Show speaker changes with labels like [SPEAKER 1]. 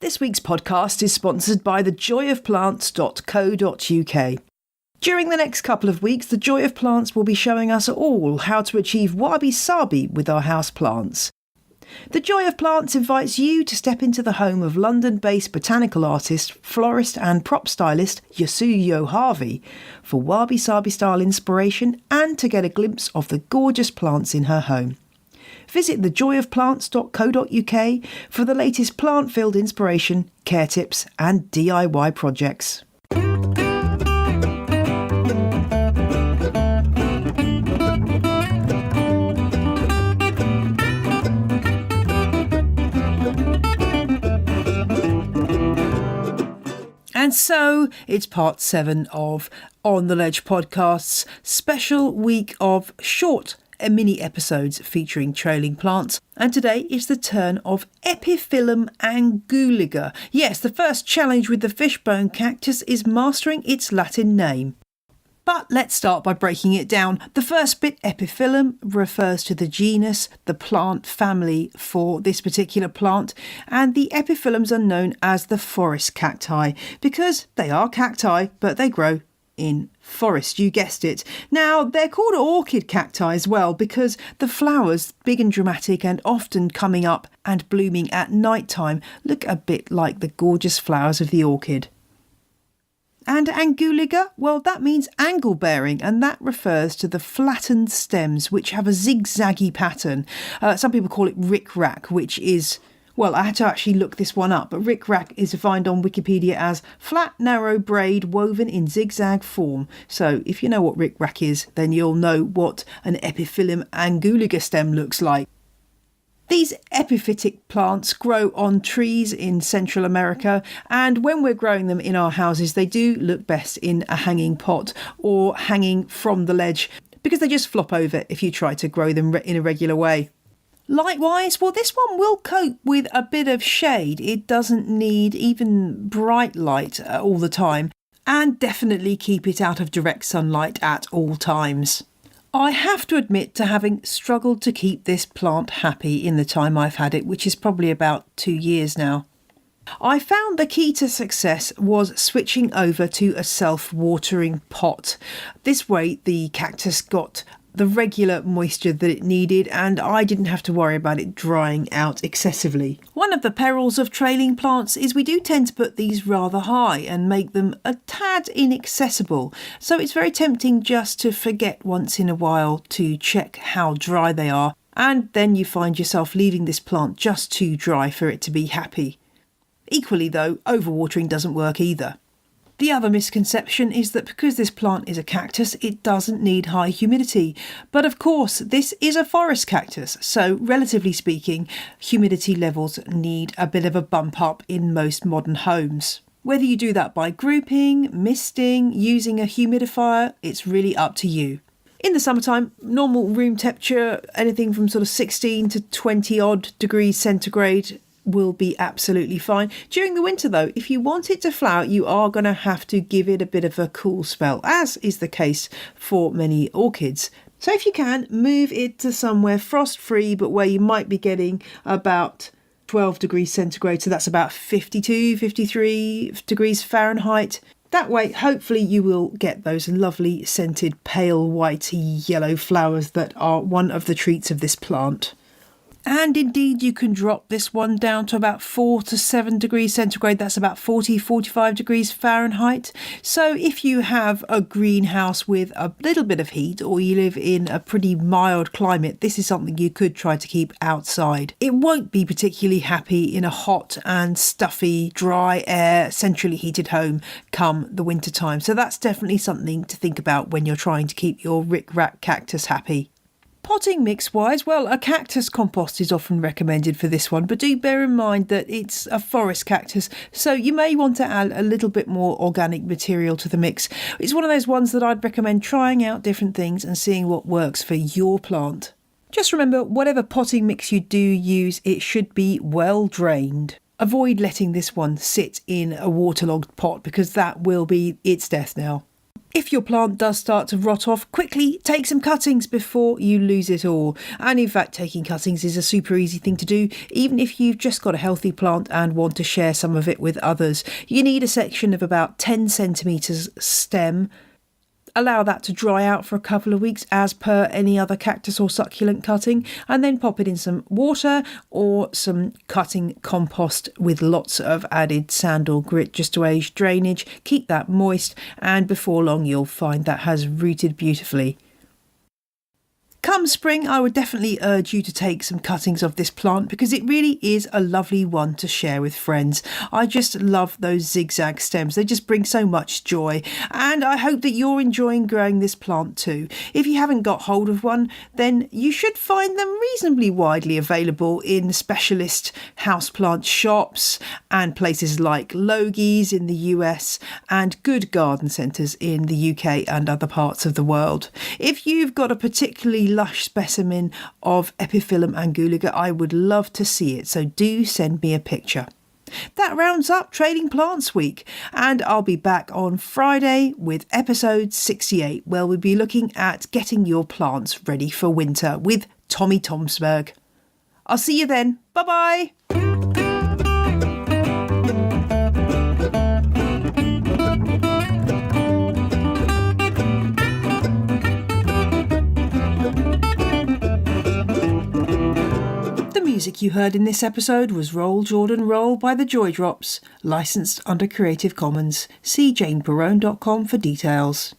[SPEAKER 1] This week's podcast is sponsored by thejoyofplants.co.uk. During the next couple of weeks, The Joy of Plants will be showing us all how to achieve wabi-sabi with our house plants. The Joy of Plants invites you to step into the home of London-based botanical artist, florist and prop stylist Yasuyo Harvey for wabi-sabi style inspiration and to get a glimpse of the gorgeous plants in her home. Visit thejoyofplants.co.uk for the latest plant-filled inspiration, care tips and DIY projects. And so it's part 7 of On the Ledge podcast's special week of short mini episodes featuring trailing plants. And today is the turn of Epiphyllum anguliger. Yes, the first challenge with the fishbone cactus is mastering its Latin name. But let's start by breaking it down. The first bit, Epiphyllum, refers to the genus, the plant family for this particular plant, and the epiphyllums are known as the forest cacti because they are cacti, but they grow in forest, you guessed it. Now, they're called orchid cacti as well because the flowers, big and dramatic and often coming up and blooming at night time, look a bit like the gorgeous flowers of the orchid. And anguliger, well, that means angle bearing, and that refers to the flattened stems which have a zigzaggy pattern. Some people call it rick-rack, which is, well, I had to actually look this one up, but rick-rack is defined on Wikipedia as flat, narrow braid woven in zigzag form. So if you know what rick-rack is, then you'll know what an Epiphyllum anguliger stem looks like. These epiphytic plants grow on trees in Central America, and when we're growing them in our houses, they do look best in a hanging pot or hanging from the ledge because they just flop over if you try to grow them in a regular way. Likewise, well, this one will cope with a bit of shade. It doesn't need even bright light all the time, and definitely keep it out of direct sunlight at all times. I have to admit to having struggled to keep this plant happy in the time I've had it, which is probably about 2 years now. I found the key to success was switching over to a self-watering pot. This way the cactus got the regular moisture that it needed and I didn't have to worry about it drying out excessively. One of the perils of trailing plants is we do tend to put these rather high and make them a tad inaccessible. So it's very tempting just to forget once in a while to check how dry they are, and then you find yourself leaving this plant just too dry for it to be happy. Equally though, overwatering doesn't work either. The other misconception is that because this plant is a cactus, it doesn't need high humidity. But of course, this is a forest cactus, so relatively speaking, humidity levels need a bit of a bump up in most modern homes. Whether you do that by grouping, misting, using a humidifier, it's really up to you. In the summertime, normal room temperature, anything from sort of 16 to 20 odd degrees centigrade, will be absolutely fine. During the winter though, if you want it to flower, you are going to have to give it a bit of a cool spell, as is the case for many orchids. So if you can, move it to somewhere frost-free, but where you might be getting about 12 degrees centigrade, so that's about 52, 53 degrees Fahrenheit. That way, hopefully you will get those lovely scented pale whitey yellow flowers that are one of the treats of this plant. And indeed, you can drop this one down to about 4 to 7 degrees centigrade. That's about 40, 45 degrees Fahrenheit. So if you have a greenhouse with a little bit of heat, or you live in a pretty mild climate, this is something you could try to keep outside. It won't be particularly happy in a hot and stuffy, dry air, centrally heated home come the winter time. So that's definitely something to think about when you're trying to keep your rick-rack cactus happy. Potting mix wise, well, a cactus compost is often recommended for this one, but do bear in mind that it's a forest cactus, so you may want to add a little bit more organic material to the mix. It's one of those ones that I'd recommend trying out different things and seeing what works for your plant. Just remember, whatever potting mix you do use, it should be well drained. Avoid letting this one sit in a waterlogged pot because that will be its death knell. If your plant does start to rot off, quickly take some cuttings before you lose it all. And in fact, taking cuttings is a super easy thing to do, even if you've just got a healthy plant and want to share some of it with others. You need a section of about 10 centimetres stem. Allow that to dry out for a couple of weeks as per any other cactus or succulent cutting, and then pop it in some water or some cutting compost with lots of added sand or grit just to aid drainage. Keep that moist, and before long you'll find that has rooted beautifully. Come spring, I would definitely urge you to take some cuttings of this plant because it really is a lovely one to share with friends. I just love those zigzag stems. They just bring so much joy, and I hope that you're enjoying growing this plant too. If you haven't got hold of one, then you should find them reasonably widely available in specialist houseplant shops and places like Logie's in the US and good garden centres in the UK and other parts of the world. If you've got a particularly lush specimen of Epiphyllum anguliger, I would love to see it, so do send me a picture. That rounds up Trading Plants Week, and I'll be back on Friday with episode 68, where we'll be looking at getting your plants ready for winter with Tommy Tomsberg. I'll see you then. Bye-bye. The music you heard in this episode was Roll Jordan Roll by the Joy Drops, licensed under Creative Commons. See janeperrone.com for details.